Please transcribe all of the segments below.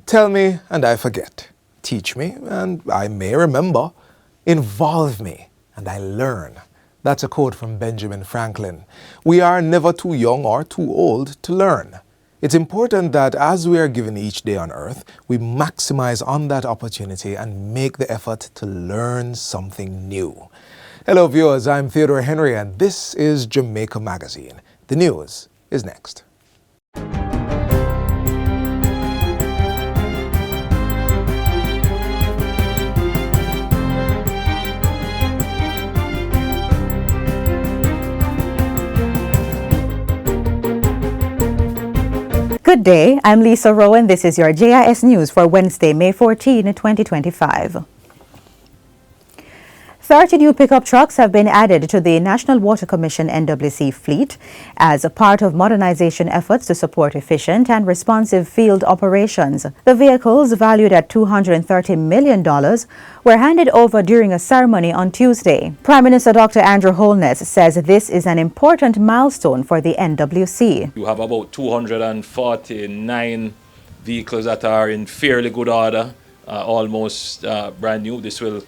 Tell me and I forget. Teach me and I may remember. Involve me and I learn. That's a quote from Benjamin Franklin. We are never too young or too old to learn. It's important that as we are given each day on earth, we maximize on that opportunity and make the effort to learn something new. Hello viewers, I'm Theodore Henry and this is Jamaica Magazine. The news is next. Good day, I'm Lisa Rowan. This is your JIS News for Wednesday, May 14, 2025. 30 new pickup trucks have been added to the National Water Commission NWC fleet as a part of modernization efforts to support efficient and responsive field operations. The vehicles, valued at $230 million, were handed over during a ceremony on Tuesday. Prime Minister Dr. Andrew Holness says this is an important milestone for the NWC. You have about 249 vehicles that are in fairly good order, almost brand new. This will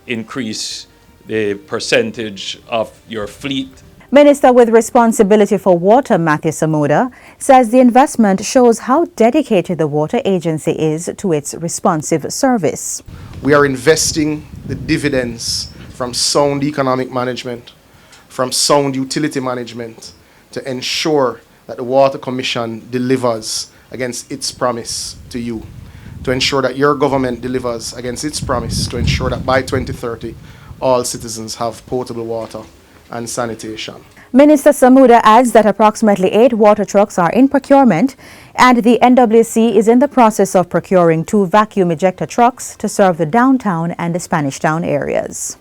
increase the percentage of your fleet. Minister with responsibility for water, Matthew Samuda, says the investment shows how dedicated the water agency is to its responsive service. We are investing the dividends from sound economic management, from sound utility management, to ensure that the Water Commission delivers against its promise to you, to ensure that your government delivers against its promise to ensure that by 2030, all citizens have potable water and sanitation. Minister Samuda adds that approximately 8 water trucks are in procurement and the NWC is in the process of procuring 2 vacuum ejector trucks to serve the downtown and the Spanish Town areas.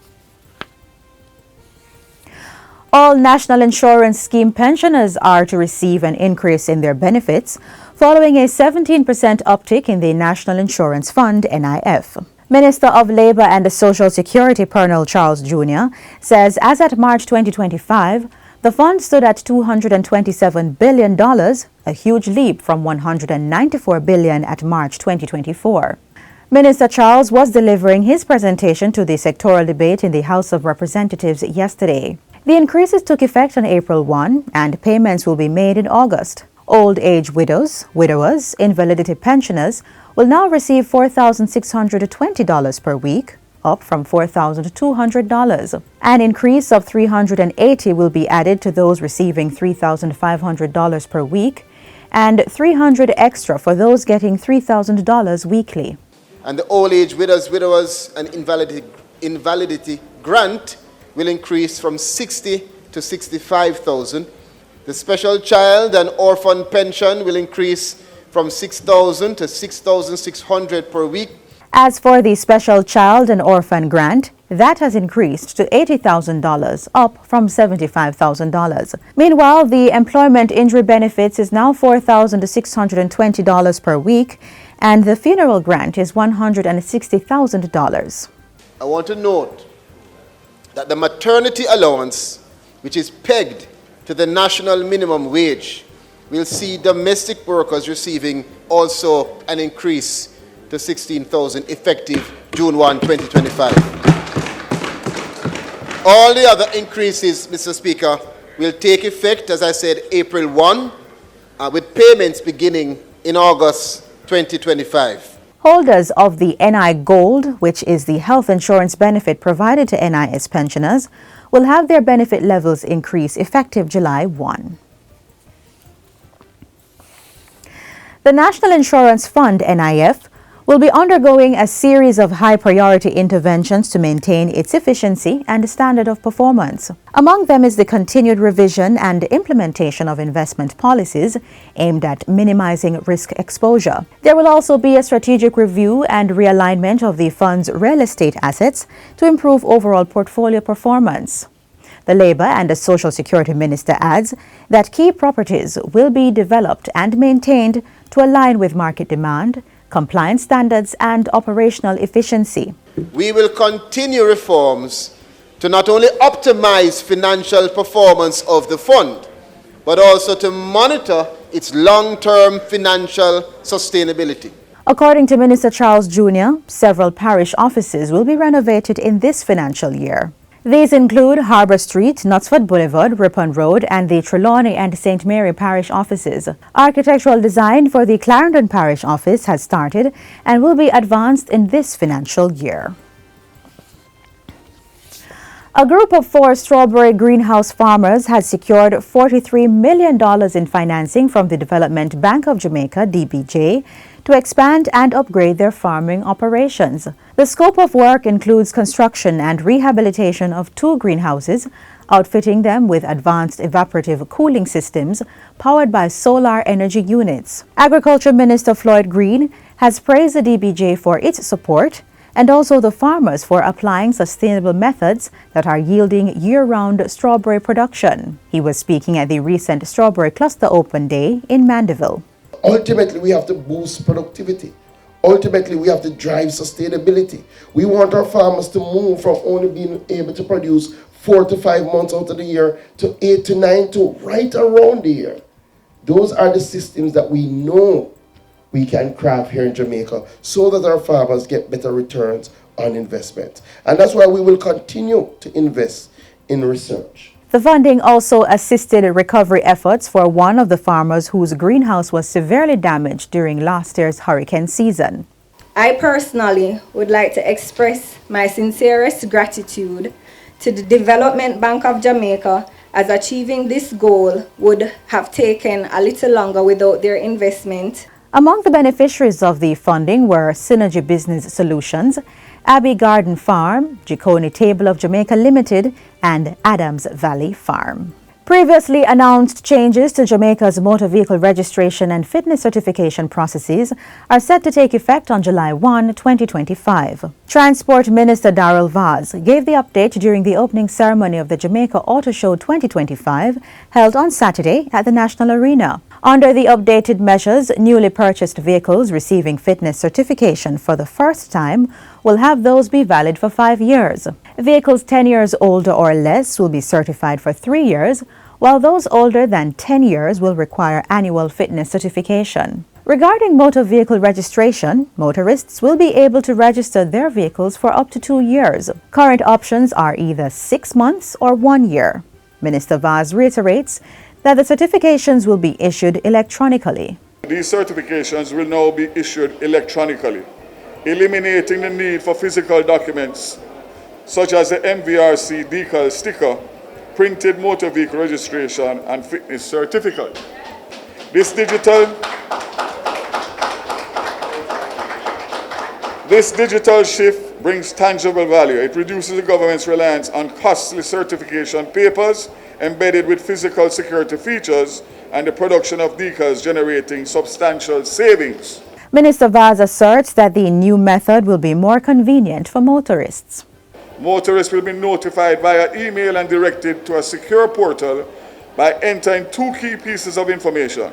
All National Insurance Scheme pensioners are to receive an increase in their benefits following a 17% uptick in the National Insurance Fund, NIF. Minister of Labour and Social Security Colonel Charles Jr. says as at March 2025, the fund stood at $227 billion, a huge leap from $194 billion at March 2024. Minister Charles was delivering his presentation to the sectoral debate in the House of Representatives yesterday. The increases took effect on April 1 and payments will be made in August. Old age widows, widowers, invalidity pensioners will now receive $4,620 per week, up from $4,200. An increase of $380 will be added to those receiving $3,500 per week and $300 extra for those getting $3,000 weekly. And the old age widows, widowers and invalidity grant will increase from $60,000 to $65,000. The special child and orphan pension will increase from $6,000 to $6,600 per week. As for the special child and orphan grant, that has increased to $80,000, up from $75,000. Meanwhile, the employment injury benefits is now $4,620 per week, and the funeral grant is $160,000. I want to note that the maternity allowance, which is pegged to the national minimum wage, will see domestic workers receiving also an increase to $16,000 effective June 1, 2025. All the other increases, Mr. Speaker, will take effect, as I said, April 1, with payments beginning in August 2025. Holders of the NI Gold, which is the health insurance benefit provided to NIS pensioners, will have their benefit levels increase effective July 1. The National Insurance Fund, NIF, will be undergoing a series of high-priority interventions to maintain its efficiency and standard of performance. Among them is the continued revision and implementation of investment policies aimed at minimizing risk exposure. There will also be a strategic review and realignment of the fund's real estate assets to improve overall portfolio performance. The Labour and the Social Security Minister adds that key properties will be developed and maintained to align with market demand, compliance standards and operational efficiency. We will continue reforms to not only optimize financial performance of the fund, but also to monitor its long-term financial sustainability. According to Minister Charles Jr., several parish offices will be renovated in this financial year. These include Harbour Street, Knutsford Boulevard, Ripon Road, and the Trelawney and St. Mary parish offices. Architectural design for the Clarendon parish office has started and will be advanced in this financial year. A group of 4 strawberry greenhouse farmers has secured $43 million in financing from the Development Bank of Jamaica, DBJ, to expand and upgrade their farming operations. The scope of work includes construction and rehabilitation of 2 greenhouses, outfitting them with advanced evaporative cooling systems powered by solar energy units. Agriculture Minister Floyd Green has praised the DBJ for its support and also the farmers for applying sustainable methods that are yielding year-round strawberry production. He was speaking at the recent Strawberry Cluster Open Day in Mandeville. Ultimately, we have to boost productivity. Ultimately, we have to drive sustainability. We want our farmers to move from only being able to produce 4 to 5 months out of the year to 8 to 9 to right around the year. Those are the systems that we know we can craft here in Jamaica so that our farmers get better returns on investment. And that's why we will continue to invest in research. The funding also assisted recovery efforts for one of the farmers whose greenhouse was severely damaged during last year's hurricane season. I personally would like to express my sincerest gratitude to the Development Bank of Jamaica, as achieving this goal would have taken a little longer without their investment. Among the beneficiaries of the funding were Synergy Business Solutions, Abbey Garden Farm, Jiconi Table of Jamaica Limited, and Adams Valley Farm. Previously announced changes to Jamaica's motor vehicle registration and fitness certification processes are set to take effect on July 1, 2025. Transport Minister Darrell Vaz gave the update during the opening ceremony of the Jamaica Auto Show 2025 held on Saturday at the National Arena. Under the updated measures, newly purchased vehicles receiving fitness certification for the first time will have those be valid for 5 years. Vehicles 10 years older or less will be certified for 3 years, while those older than 10 years will require annual fitness certification. Regarding motor vehicle registration, motorists will be able to register their vehicles for up to 2 years. Current options are either 6 months or 1 year. Minister Vaz reiterates that the certifications will be issued electronically. These certifications will now be issued electronically, eliminating the need for physical documents such as the MVRC decal sticker, printed motor vehicle registration, and fitness certificate. This digital shift brings tangible value. It reduces the government's reliance on costly certification papers embedded with physical security features and the production of decals, generating substantial savings. Minister Vaz asserts that the new method will be more convenient for motorists. Motorists will be notified via email and directed to a secure portal by entering 2 key pieces of information.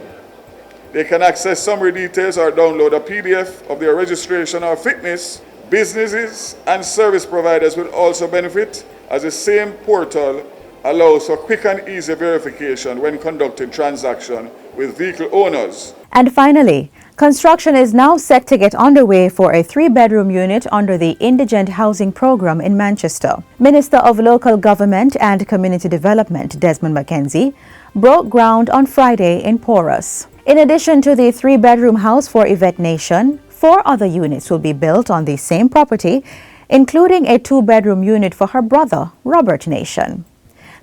They can access summary details or download a PDF of their registration or fitness. Businesses and service providers will also benefit, as the same portal allows for quick and easy verification when conducting transactions with vehicle owners. And finally, construction is now set to get underway for a 3-bedroom unit under the Indigent Housing Program in Manchester. Minister of Local Government and Community Development, Desmond McKenzie, broke ground on Friday in Porus. In addition to the 3-bedroom house for Yvette Nation, 4 other units will be built on the same property, including a 2-bedroom unit for her brother, Robert Nation.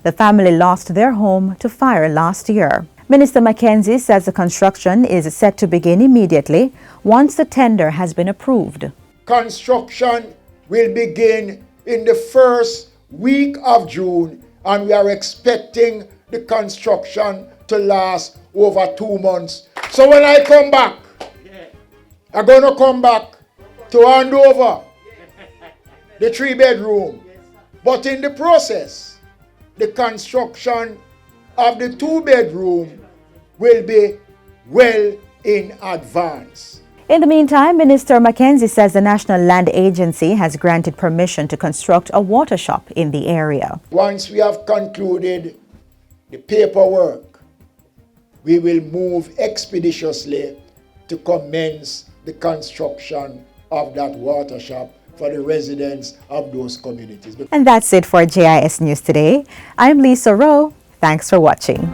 The family lost their home to fire last year. Minister McKenzie says the construction is set to begin immediately once the tender has been approved. Construction will begin in the first week of June, and we are expecting the construction to last over 2 months. So when I come back, I'm going to come back to hand over the 3-bedroom. But in the process, the construction of the 2-bedroom will be well in advance. In the meantime, Minister McKenzie says the National Land Agency has granted permission to construct a water shop in the area. Once we have concluded the paperwork, we will move expeditiously to commence the construction of that water shop for the residents of those communities. And that's it for JIS News today. I'm Lisa Rowe. Thanks for watching.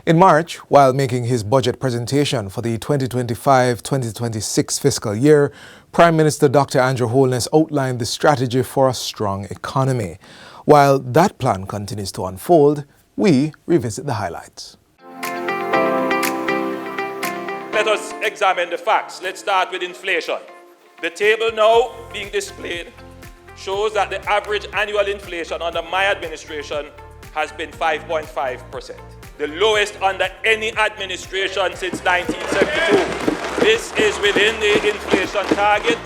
In March, while making his budget presentation for the 2025-2026 fiscal year, Prime Minister Dr. Andrew Holness outlined the strategy for a strong economy. While that plan continues to unfold, we revisit the highlights. Let us examine the facts. Let's start with inflation. The table now being displayed shows that the average annual inflation under my administration has been 5.5%. The lowest under any administration since 1972. This is within the inflation target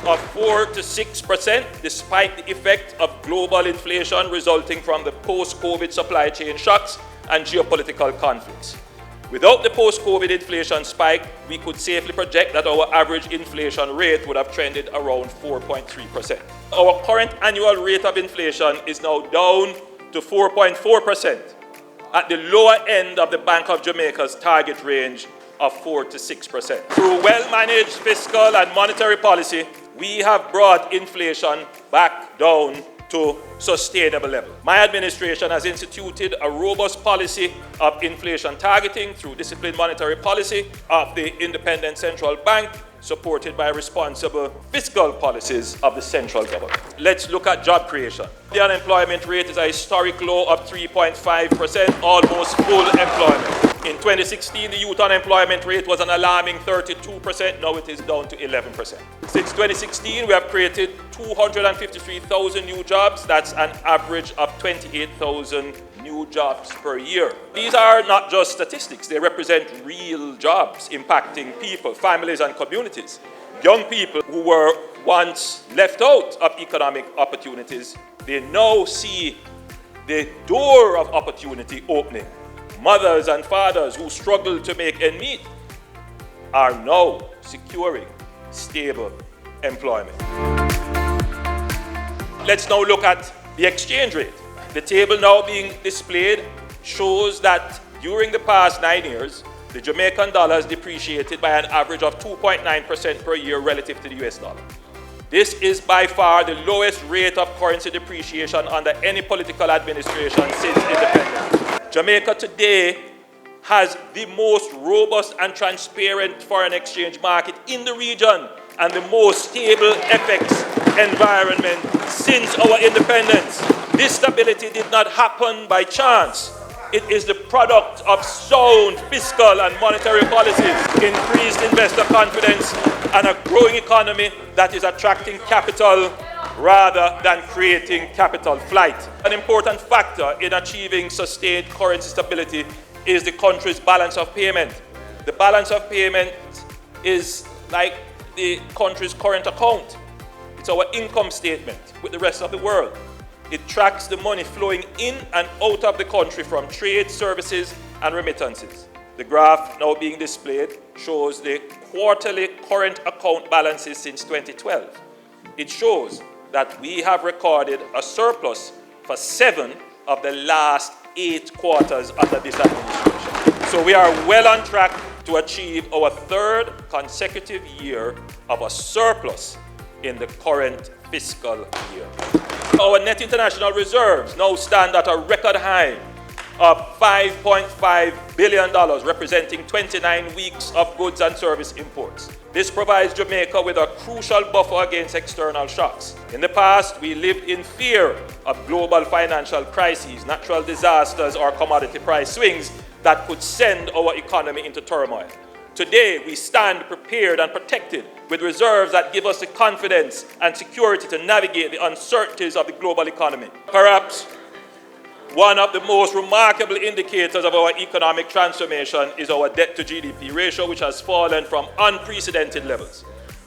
of 4 to 6%, despite the effect of global inflation resulting from the post-COVID supply chain shocks and geopolitical conflicts. Without the post-COVID inflation spike, we could safely project that our average inflation rate would have trended around 4.3%. Our current annual rate of inflation is now down to 4.4%, at the lower end of the Bank of Jamaica's target range of 4 to 6%. Through well-managed fiscal and monetary policy, we have brought inflation back down to sustainable level. My administration has instituted a robust policy of inflation targeting through disciplined monetary policy of the independent central bank, supported by responsible fiscal policies of the central government. Let's look at job creation. The unemployment rate is a historic low of 3.5%, almost full employment. In 2016, the youth unemployment rate was an alarming 32%. Now it is down to 11%. Since 2016, we have created 253,000 new jobs. That's an average of 28,000 new jobs per year. These are not just statistics. They represent real jobs impacting people, families, and communities. Young people who were once left out of economic opportunities, they now see the door of opportunity opening. Mothers and fathers who struggle to make ends meet are now securing stable employment. Let's now look at the exchange rate. The table now being displayed shows that during the past 9 years, the Jamaican dollar has depreciated by an average of 2.9% per year relative to the US dollar. This is by far the lowest rate of currency depreciation under any political administration since independence. Jamaica today has the most robust and transparent foreign exchange market in the region and the most stable FX environment since our independence. This stability did not happen by chance. It is the product of sound fiscal and monetary policies, increased investor confidence, and a growing economy that is attracting capital rather than creating capital flight. An important factor in achieving sustained currency stability is the country's balance of payment. The balance of payment is like the country's current account. It's our income statement with the rest of the world. It tracks the money flowing in and out of the country from trade, services, and remittances. The graph now being displayed shows the quarterly current account balances since 2012. It shows that we have recorded a surplus for 7 of the last 8 quarters under this administration. So we are well on track to achieve our 3rd consecutive year of a surplus in the current fiscal year. Our net international reserves now stand at a record high of $5.5 billion, representing 29 weeks of goods and service imports. This provides Jamaica with a crucial buffer against external shocks. In the past, we lived in fear of global financial crises, natural disasters, or commodity price swings that could send our economy into turmoil. Today, we stand prepared and protected with reserves that give us the confidence and security to navigate the uncertainties of the global economy. Perhaps one of the most remarkable indicators of our economic transformation is our debt-to-GDP ratio, which has fallen from unprecedented levels.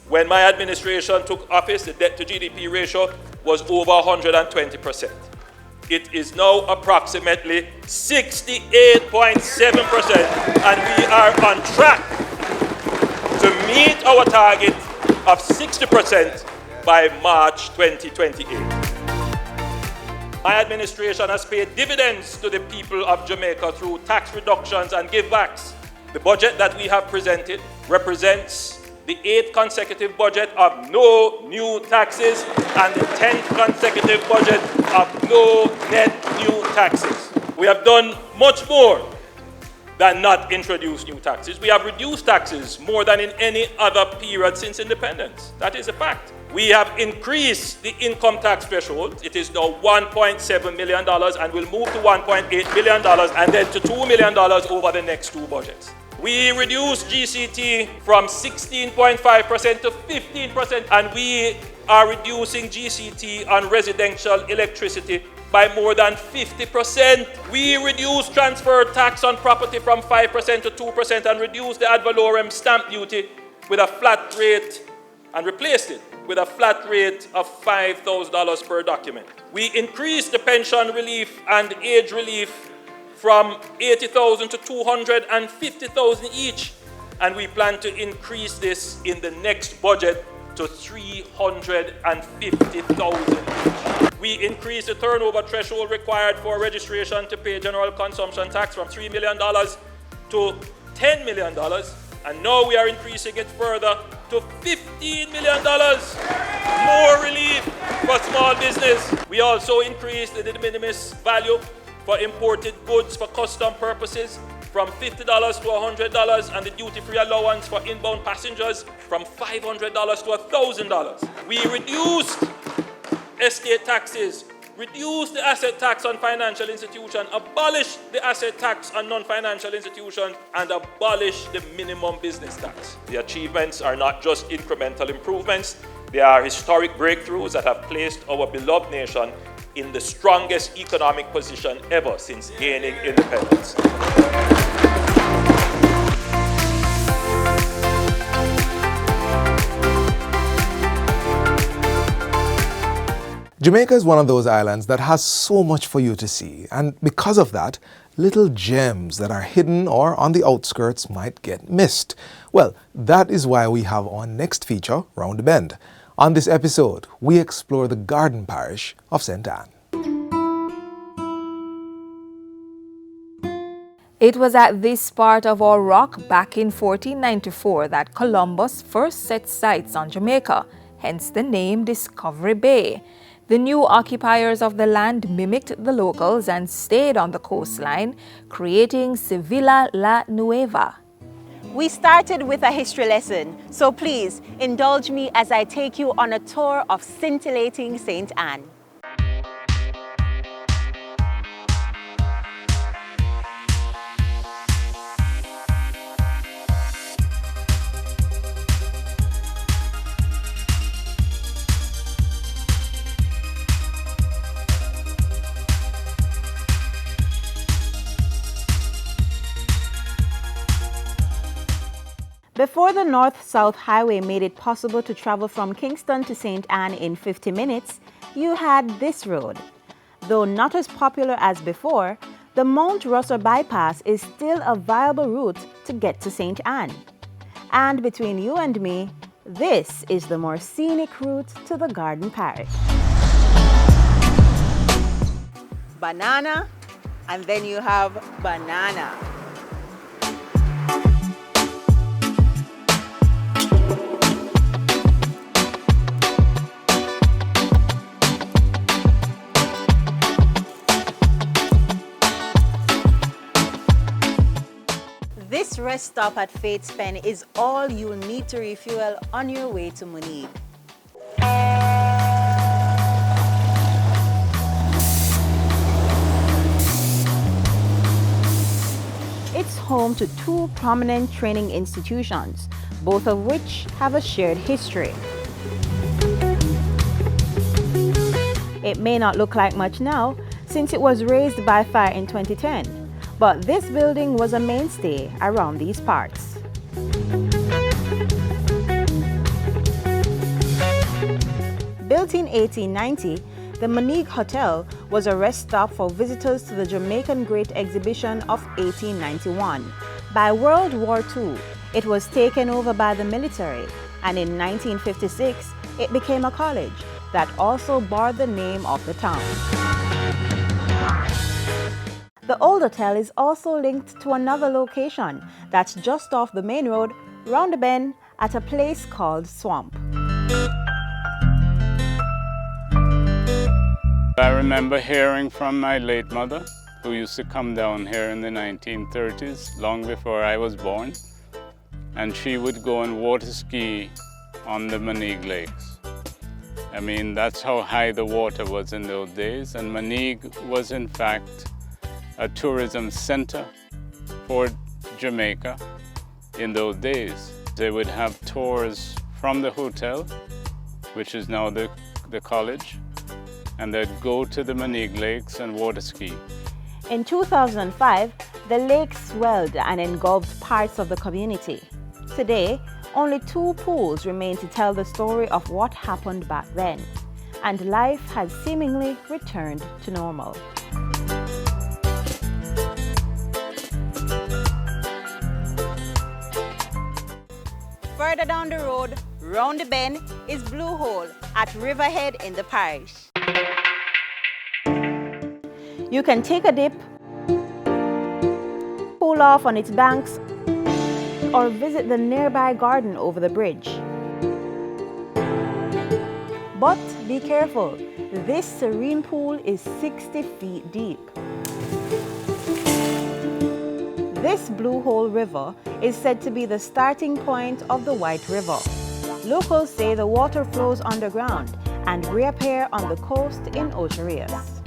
When my administration took office, the debt-to-GDP ratio was over 120%. It is now approximately 68.7%, and we are on track to meet our target of 60% by March 2028. My administration has paid dividends to the people of Jamaica through tax reductions and givebacks. The budget that we have presented represents the 8th consecutive budget of no new taxes and the 10th consecutive budget of no net new taxes. We have done much more than not introduce new taxes. We have reduced taxes more than in any other period since independence. That is a fact. We have increased the income tax threshold. It is now $1.7 million and will move to $1.8 million and then to $2 million over the next 2 budgets. We reduced GCT from 16.5% to 15%, and we are reducing GCT on residential electricity by more than 50%. We reduced transfer tax on property from 5% to 2% and reduced the ad valorem stamp duty with a flat rate and replaced it with a flat rate of $5,000 per document. We increased the pension relief and age relief from $80,000 to $250,000 each, and we plan to increase this in the next budget to $350,000. We increased the turnover threshold required for registration to pay general consumption tax from $3 million to $10 million, and now we are increasing it further to $15 million. More relief for small business. We also increased the de minimis value for imported goods for custom purposes from $50 to $100, and the duty-free allowance for inbound passengers from $500 to $1,000. We reduced estate taxes, reduced the asset tax on financial institutions, abolished the asset tax on non-financial institutions, and abolished the minimum business tax. The achievements are not just incremental improvements, they are historic breakthroughs that have placed our beloved nation in the strongest economic position ever since gaining independence. Jamaica is one of those islands that has so much for you to see, and because of that, little gems that are hidden or on the outskirts might get missed. Well, that is why we have our next feature, Round the Bend. On this episode, we explore the garden parish of St. Anne. It was at this part of our rock back in 1494 that Columbus first set sights on Jamaica, hence the name Discovery Bay. The new occupiers of the land mimicked the locals and stayed on the coastline, creating Sevilla La Nueva. We started with a history lesson, so please indulge me as I take you on a tour of scintillating St. Anne. Before the North-South Highway made it possible to travel from Kingston to St. Anne in 50 minutes, you had this road. Though not as popular as before, the Mount Russell Bypass is still a viable route to get to St. Anne. And between you and me, this is the more scenic route to the Garden Parish. Banana, and then you have banana. This rest stop at Fate's Pen is all you'll need to refuel on your way to Munich. It's home to 2 prominent training institutions, both of which have a shared history. It may not look like much now, since it was razed by fire in 2010. But this building was a mainstay around these parts. Built in 1890, the Monique Hotel was a rest stop for visitors to the Jamaican Great Exhibition of 1891. By World War II, it was taken over by the military, and in 1956, it became a college that also bore the name of the town. The old hotel is also linked to another location that's just off the main road, round the bend, at a place called Swamp. I remember hearing from my late mother, who used to come down here in the 1930s, long before I was born, and she would go and water ski on the Manig Lakes. I mean, that's how high the water was in those days, and Manig was in fact a tourism center for Jamaica in those days. They would have tours from the hotel, which is now the college, and they'd go to the Manig Lakes and water ski. In 2005, the lake swelled and engulfed parts of the community. Today, only 2 pools remain to tell the story of what happened back then, and life has seemingly returned to normal. Further down the road, round the bend, is Blue Hole at Riverhead in the parish. You can take a dip, cool off on its banks, or visit the nearby garden over the bridge. But be careful, this serene pool is 60 feet deep. This Blue Hole River is said to be the starting point of the White River. Locals say the water flows underground and reappear on the coast in Ocho Rios.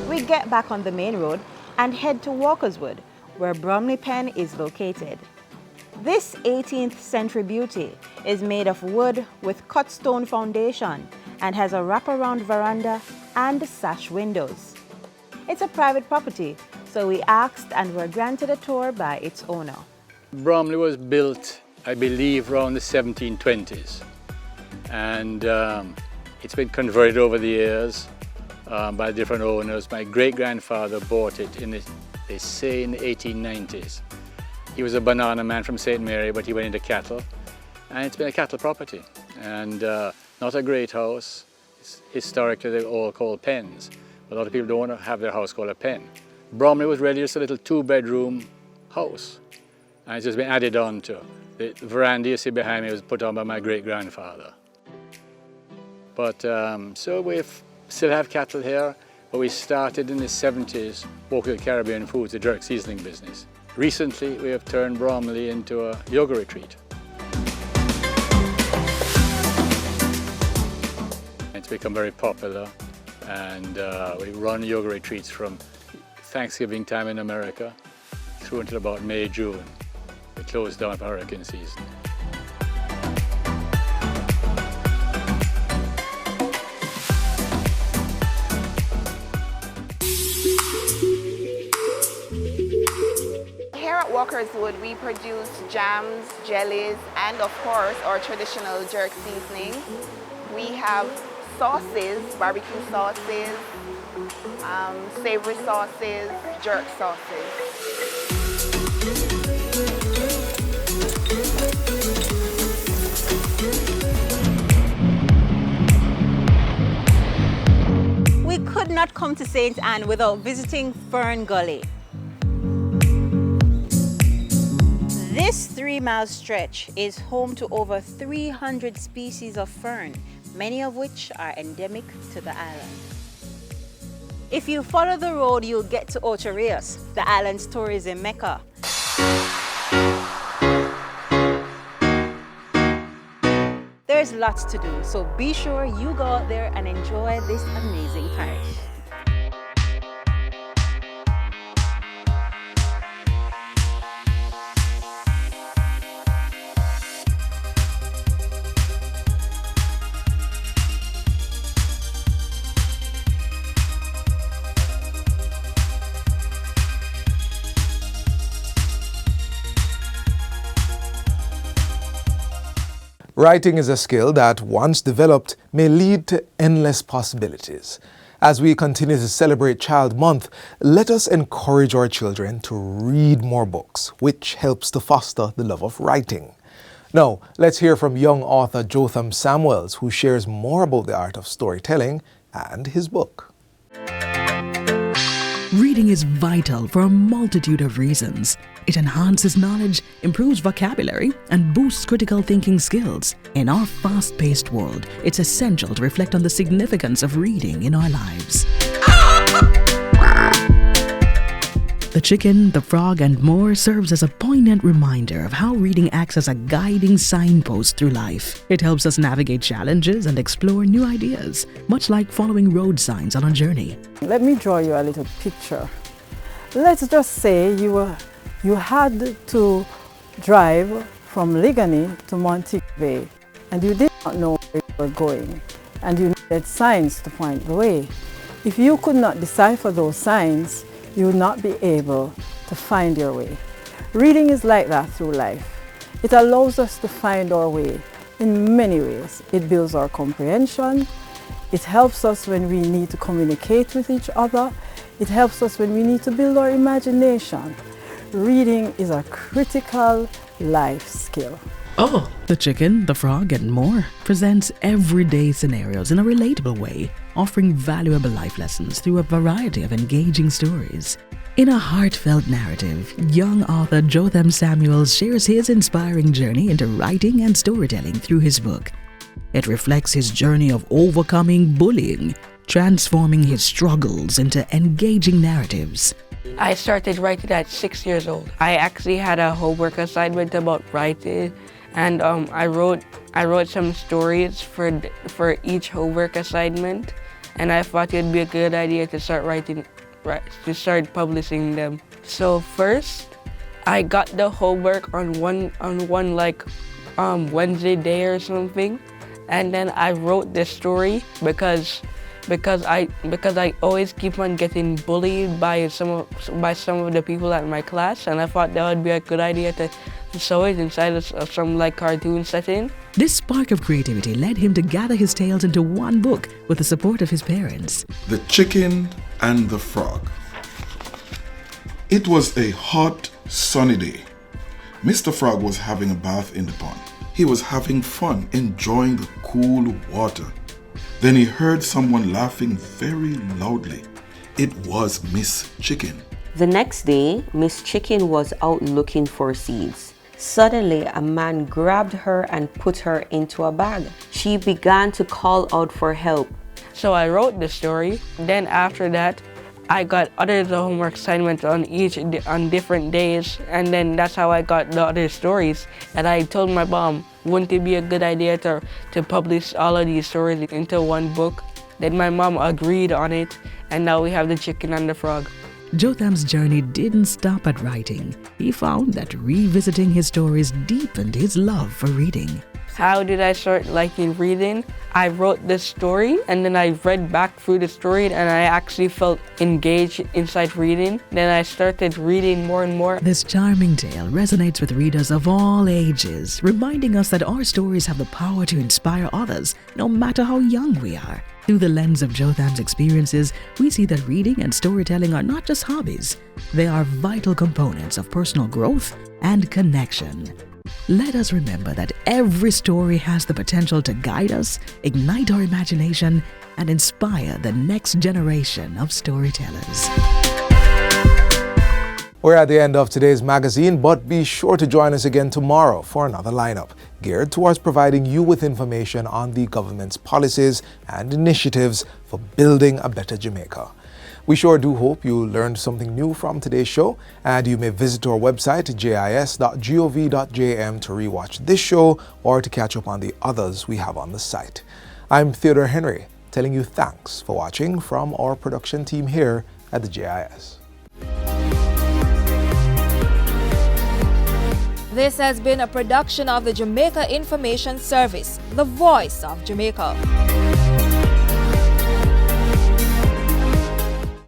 We get back on the main road and head to Walkerswood, where Bromley Pen is located. This 18th century beauty is made of wood with cut stone foundation and has a wraparound veranda and sash windows. It's a private property, so we asked and were granted a tour by its owner. Bromley was built, I believe, around the 1720s, and it's been converted over the years by different owners. My great-grandfather bought it they say in the 1890s. He was a banana man from St. Mary, but he went into cattle, and it's been a cattle property, and not a great house. Historically, they're all called pens. A lot of people don't want to have their house called a pen. Bromley was really just a little 2-bedroom house, and it's just been added on to. The veranda you see behind me was put on by my great-grandfather. But so we still have cattle here, but we started in the 70s working with Caribbean Foods, the jerk seasoning business. Recently, we have turned Bromley into a yoga retreat. It's become very popular, and we run yoga retreats from Thanksgiving time in America through until about May, June. We close down for hurricane season. Here at Walkerswood, we produce jams, jellies, and of course our traditional jerk seasoning. We have sauces, barbecue sauces, savory sauces, jerk sauces. We could not come to St. Anne without visiting Fern Gully. This 3-mile stretch is home to over 300 species of fern, many of which are endemic to the island. If you follow the road, you'll get to Ocho Rios, the island's tourism mecca. There's lots to do, so be sure you go out there and enjoy this amazing parish. Writing is a skill that, once developed, may lead to endless possibilities. As we continue to celebrate Child Month, let us encourage our children to read more books, which helps to foster the love of writing. Now, let's hear from young author Jotham Samuel, who shares more about the art of storytelling and his book. Reading is vital for a multitude of reasons. It enhances knowledge, improves vocabulary, and boosts critical thinking skills. In our fast-paced world, it's essential to reflect on the significance of reading in our lives. The Chicken, the Frog, and More serves as a poignant reminder of how reading acts as a guiding signpost through life. It helps us navigate challenges and explore new ideas, much like following road signs on a journey. Let me draw you a little picture. Let's just say you had to drive from Ligani to Montego Bay, and you did not know where you were going, and you needed signs to point the way. If you could not decipher those signs, you would not be able to find your way. Reading is like that through life. It allows us to find our way in many ways. It builds our comprehension. It helps us when we need to communicate with each other. It helps us when we need to build our imagination. Reading is a critical life skill. Oh! The Chicken, the Frog, and More presents everyday scenarios in a relatable way, offering valuable life lessons through a variety of engaging stories. In a heartfelt narrative, young author Jotham Samuel shares his inspiring journey into writing and storytelling through his book. It reflects his journey of overcoming bullying, transforming his struggles into engaging narratives. I started writing at 6 years old. I actually had a homework assignment about writing, and I wrote some stories for each homework assignment, and I thought it'd be a good idea to start publishing them. So first, I got the homework on one Wednesday day or something, and then I wrote this story because I always keep on getting bullied by some of the people at my class, and I thought that would be a good idea to sew it inside of some cartoon setting. This spark of creativity led him to gather his tales into one book with the support of his parents. The Chicken and the Frog. It was a hot, sunny day. Mr. Frog was having a bath in the pond. He was having fun, enjoying the cool water. Then he heard someone laughing very loudly. It was Miss Chicken. The next day, Miss Chicken was out looking for seeds. Suddenly, a man grabbed her and put her into a bag. She began to call out for help. So I wrote the story. Then after that, I got other homework assignments on different days, and then that's how I got the other stories. And I told my mom, wouldn't it be a good idea to publish all of these stories into one book? Then my mom agreed on it, and now we have The Chicken and the Frog. Jotham's journey didn't stop at writing. He found that revisiting his stories deepened his love for reading. How did I start liking reading? I wrote this story, and then I read back through the story, and I actually felt engaged inside reading. Then I started reading more and more. This charming tale resonates with readers of all ages, reminding us that our stories have the power to inspire others, no matter how young we are. Through the lens of Jotham's experiences, we see that reading and storytelling are not just hobbies. They are vital components of personal growth and connection. Let us remember that every story has the potential to guide us, ignite our imagination, and inspire the next generation of storytellers. We're at the end of today's magazine, but be sure to join us again tomorrow for another lineup geared towards providing you with information on the government's policies and initiatives for building a better Jamaica. We sure do hope you learned something new from today's show, and you may visit our website jis.gov.jm to rewatch this show or to catch up on the others we have on the site. I'm Theodore Henry, telling you thanks for watching from our production team here at the JIS. This has been a production of the Jamaica Information Service, the voice of Jamaica.